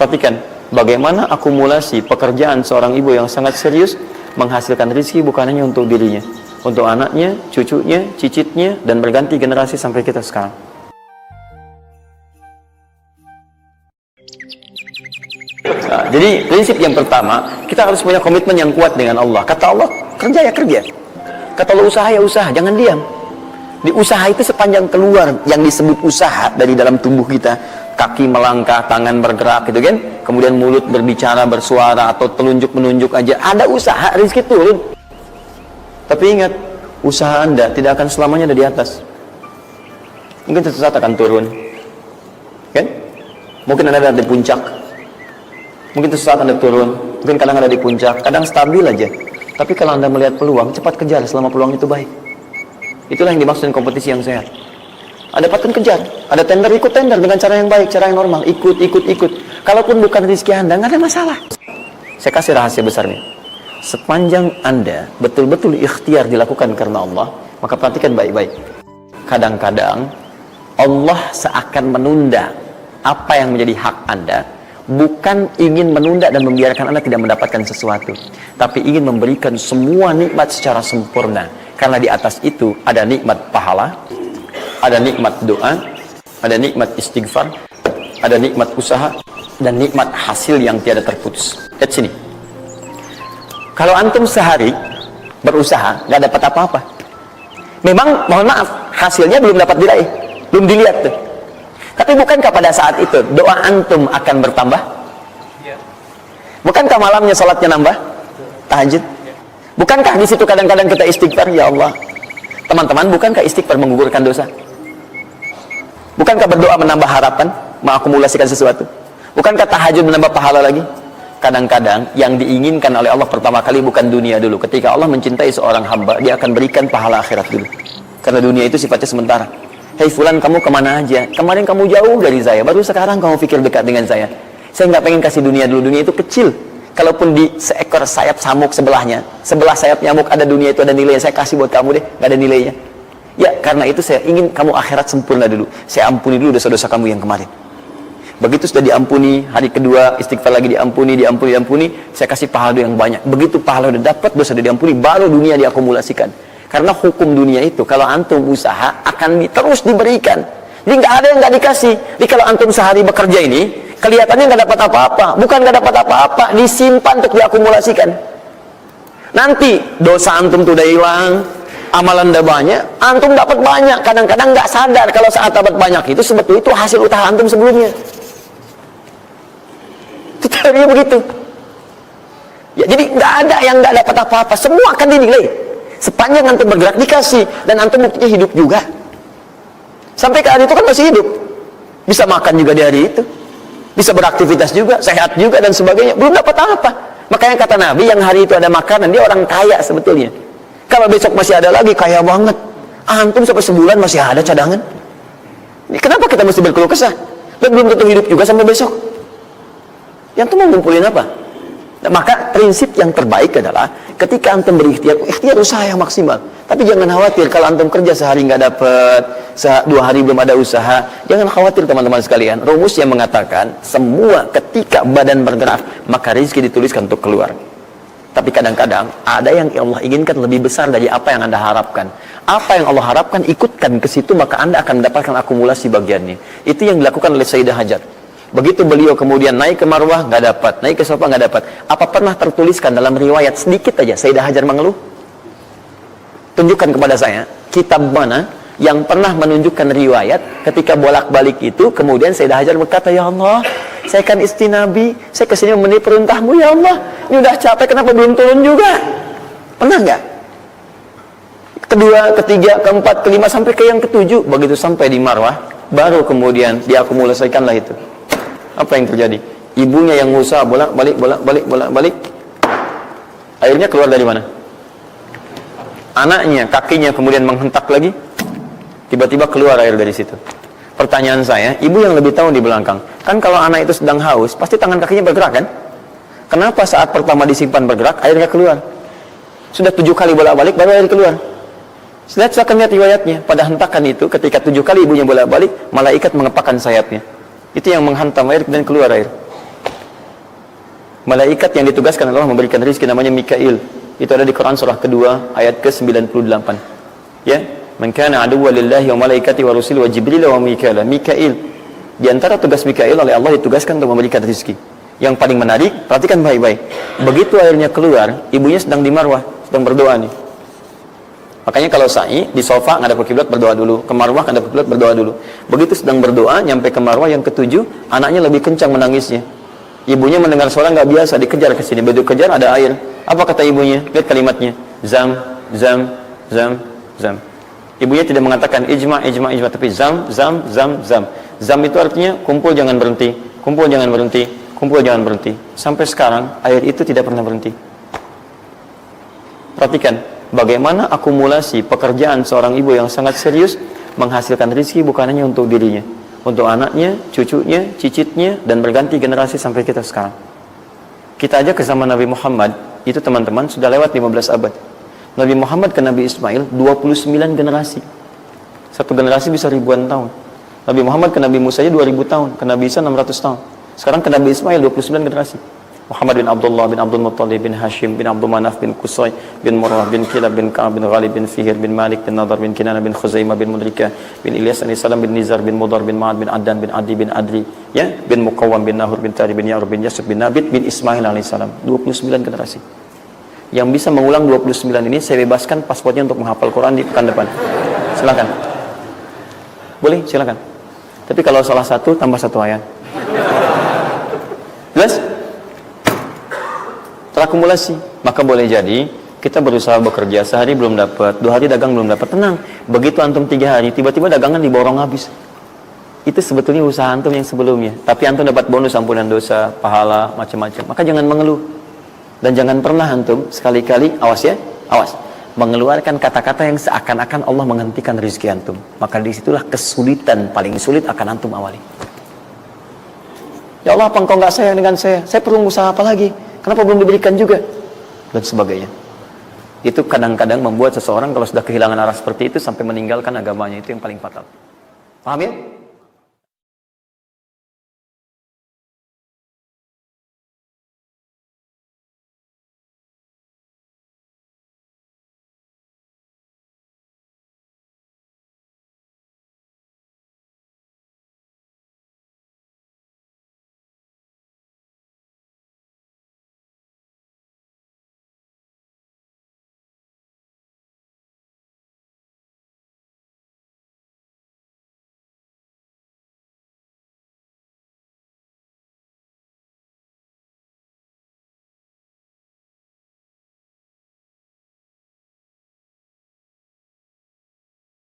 Perhatikan bagaimana akumulasi pekerjaan seorang ibu yang sangat serius menghasilkan rezeki bukan hanya untuk dirinya, untuk anaknya, cucunya, cicitnya, dan berganti generasi sampai kita sekarang. Nah, jadi prinsip yang pertama, kita harus punya komitmen yang kuat dengan Allah. Kata Allah, kerja ya kerja. Kata Allah, usaha ya usaha, jangan diam. Di usaha itu sepanjang keluar yang disebut usaha dari dalam tubuh kita, kaki melangkah, tangan bergerak gitu kan, kemudian mulut berbicara, bersuara, atau telunjuk menunjuk aja, ada usaha, rezeki turun. Tapi ingat, usaha Anda tidak akan selamanya ada di atas. Mungkin sesaat akan turun, kan? Mungkin Anda ada di puncak, mungkin sesaat Anda turun, mungkin kadang ada di puncak, kadang stabil aja. Tapi kalau Anda melihat peluang, cepat kejar selama peluang itu baik. Itulah yang dimaksud dengan kompetisi yang sehat. Ada paten kejar, ada tender, ikut tender dengan cara yang baik, cara yang normal, ikut. Kalaupun bukan rezeki Anda, nggak ada masalah. Saya kasih rahasia besarnya. Sepanjang Anda betul-betul ikhtiar dilakukan karena Allah, maka perhatikan baik-baik. Kadang-kadang Allah seakan menunda apa yang menjadi hak Anda, bukan ingin menunda dan membiarkan Anda tidak mendapatkan sesuatu, tapi ingin memberikan semua nikmat secara sempurna. Karena di atas itu ada nikmat pahala, ada nikmat doa, ada nikmat istighfar, ada nikmat usaha, dan nikmat hasil yang tiada terputus. Lihat sini. Kalau antum sehari berusaha, nggak dapat apa-apa. Memang, mohon maaf, hasilnya belum dapat diraih, belum dilihat tuh. Tapi bukankah pada saat itu doa antum akan bertambah? Bukankah malamnya salatnya nambah? Tahajud? Bukankah di situ kadang-kadang kita istighfar, ya Allah? Teman-teman, bukankah istighfar menggugurkan dosa? Bukankah berdoa menambah harapan, mengakumulasikan sesuatu? Bukankah tahajud menambah pahala lagi? Kadang-kadang yang diinginkan oleh Allah pertama kali bukan dunia dulu. Ketika Allah mencintai seorang hamba, dia akan berikan pahala akhirat dulu. Karena dunia itu sifatnya sementara. Hei fulan, kamu kemana aja? Kemarin kamu jauh dari saya, baru sekarang kamu pikir dekat dengan saya. Saya nggak pengen kasih dunia dulu, dunia itu kecil. Kalaupun di seekor sayap samuk sebelahnya, sebelah sayap nyamuk ada dunia itu ada nilainya, saya kasih buat kamu deh, nggak ada nilainya. Ya, karena itu saya ingin kamu akhirat sempurna dulu. Saya ampuni dulu dosa-dosa kamu yang kemarin. Begitu sudah diampuni, hari kedua istighfar lagi diampuni, saya kasih pahala yang banyak. Begitu pahala udah dapat, dosa udah diampuni, baru dunia diakumulasikan. Karena hukum dunia itu, kalau antum usaha akan terus diberikan. Jadi nggak ada yang nggak dikasih. Jadi kalau antum sehari bekerja ini, kelihatannya nggak dapat apa-apa. Bukan nggak dapat apa-apa, disimpan untuk diakumulasikan. Nanti dosa antum tuh udah hilang, amalan udah banyak, antum dapat banyak. Kadang-kadang nggak sadar kalau saat dapat banyak itu sebetulnya itu hasil usaha antum sebelumnya. Itu teorinya begitu. Ya, jadi nggak ada yang nggak dapat apa-apa, semua akan dinilai. Sepanjang antum bergerak dikasih, dan antum buktinya hidup juga. Sampai ke hari itu kan masih hidup, bisa makan juga di hari itu, bisa beraktivitas juga, sehat juga dan sebagainya, belum dapat apa. Makanya kata Nabi, yang hari itu ada makanan, dia orang kaya sebetulnya. Kalau besok masih ada lagi, kaya banget. Antum sampai sebulan masih ada cadangan. Kenapa kita mesti berkeluh kesah? Dan belum tentu hidup juga sampai besok. Yang tuh mau ngumpulin apa? Nah, maka prinsip yang terbaik adalah ketika antum berikhtiar, ikhtiar usaha yang maksimal. Tapi jangan khawatir kalau antum kerja sehari nggak dapat, 2 hari belum ada usaha. Jangan khawatir teman-teman sekalian. Rumus yang mengatakan semua ketika badan bergerak maka rezeki dituliskan untuk keluar. Tapi kadang-kadang ada yang Allah inginkan lebih besar dari apa yang Anda harapkan. Apa yang Allah harapkan ikutkan ke situ, maka Anda akan mendapatkan akumulasi bagiannya. Itu yang dilakukan oleh Sayyidah Hajar. Begitu beliau kemudian naik ke Marwah, nggak dapat, naik ke Safa, nggak dapat. Apa pernah tertuliskan dalam riwayat sedikit aja Sayyidah Hajar mengeluh? Tunjukkan kepada saya kitab mana yang pernah menunjukkan riwayat ketika bolak-balik itu kemudian Sayyidah Hajar berkata, ya Allah, saya kan istri Nabi, saya kesini memenuhi perintahmu, ya Allah, ini udah capek, kenapa belum turun juga? Pernah nggak? Kedua, ketiga, keempat, kelima, sampai ke yang ketujuh. Begitu sampai di Marwah, baru kemudian diakumulasikanlah itu. Apa yang terjadi? Ibunya yang usaha bolak-balik. Akhirnya keluar dari mana? Anaknya, kakinya kemudian menghentak lagi. Tiba-tiba keluar air dari situ. Pertanyaan saya, ibu yang lebih tahu di belakang. Kan kalau anak itu sedang haus, pasti tangan kakinya bergerak kan? Kenapa saat pertama disimpan bergerak, airnya keluar? Sudah 7 kali bolak-balik, baru air keluar. Silakan lihat riwayatnya. Pada hentakan itu, ketika 7 kali ibunya bolak-balik, malaikat mengepakkan sayapnya. Itu yang menghantam air dan keluar air. Malaikat yang ditugaskan Allah memberikan rezeki namanya Mikail. Itu ada di Quran surah kedua ayat ke-98. Ya, man kana aduwwan lillahi wa malaikati wa rusuli wa jibril wa mikail. Mikail. Di antara tugas Mikail oleh Allah ditugaskan untuk memberikan rezeki. Yang paling menarik, perhatikan baik-baik. Begitu airnya keluar, ibunya sedang di marwah, sedang berdoa nih. Makanya kalau sa'i di sofa ngadep ke kiblat berdoa dulu, ke marwah ngadep ke kiblat berdoa dulu. Begitu sedang berdoa nyampe ke marwah yang ketujuh, anaknya lebih kencang menangisnya. Ibunya mendengar suara nggak biasa, dikejar ke sini. Begitu kejar ada air. Apa kata ibunya? Lihat kalimatnya. Zam, zam, zam, zam. Ibunya tidak mengatakan ijma, ijma, ijma, tapi zam, zam, zam, zam. Zam itu artinya kumpul jangan berhenti, kumpul jangan berhenti, kumpul jangan berhenti. Sampai sekarang air itu tidak pernah berhenti. Perhatikan bagaimana akumulasi pekerjaan seorang ibu yang sangat serius menghasilkan rezeki bukan hanya untuk dirinya, untuk anaknya, cucunya, cicitnya, dan berganti generasi sampai kita sekarang. Kita aja ke zaman Nabi Muhammad, itu teman-teman sudah lewat 15 abad. Nabi Muhammad ke Nabi Ismail 29 generasi. Satu generasi bisa ribuan tahun. Nabi Muhammad ke Nabi Musa aja 2000 tahun, ke Nabi Isa 600 tahun. Sekarang ke Nabi Ismail 29 generasi. Muhammad bin Abdullah bin Abdul Muttalib bin Hashim bin Abdul Manaf bin Qusay bin Murrah bin Kilab bin Ka'ab bin Ghalib bin Fihir bin Malik bin Nadar bin Kinana bin Khuzaimah bin Mudrikah bin Ilyas bin Salam bin Nizar bin Mudar bin Ma'ad bin Addan bin Adi bin Adri, ya, bin Muqawwam bin Nahur bin Tari bin Ya'rub bin Yasub bin Nabit bin Ismail alaihissalam. 29 generasi. Yang bisa mengulang 29 ini saya bebaskan paspornya untuk menghafal Quran di pekan depan. Silakan. Boleh, silakan. Tapi kalau salah satu tambah satu ayat. Jelas? Terakumulasi. Maka boleh jadi kita berusaha bekerja sehari belum dapat, 2 hari dagang belum dapat, tenang. Begitu antum 3 hari tiba-tiba dagangan diborong habis. Itu sebetulnya usaha antum yang sebelumnya. Tapi antum dapat bonus ampunan dosa, pahala, macam-macam. Maka jangan mengeluh. Dan jangan pernah antum sekali-kali, awas ya, awas, mengeluarkan kata-kata yang seakan-akan Allah menghentikan rezeki antum. Maka disitulah kesulitan paling sulit akan antum awali. Ya Allah, apa engkau nggak sayang dengan saya? Saya perlu usaha apa lagi? Kenapa belum diberikan juga? Dan sebagainya. Itu kadang-kadang membuat seseorang kalau sudah kehilangan arah seperti itu sampai meninggalkan agamanya, itu yang paling fatal. Paham ya?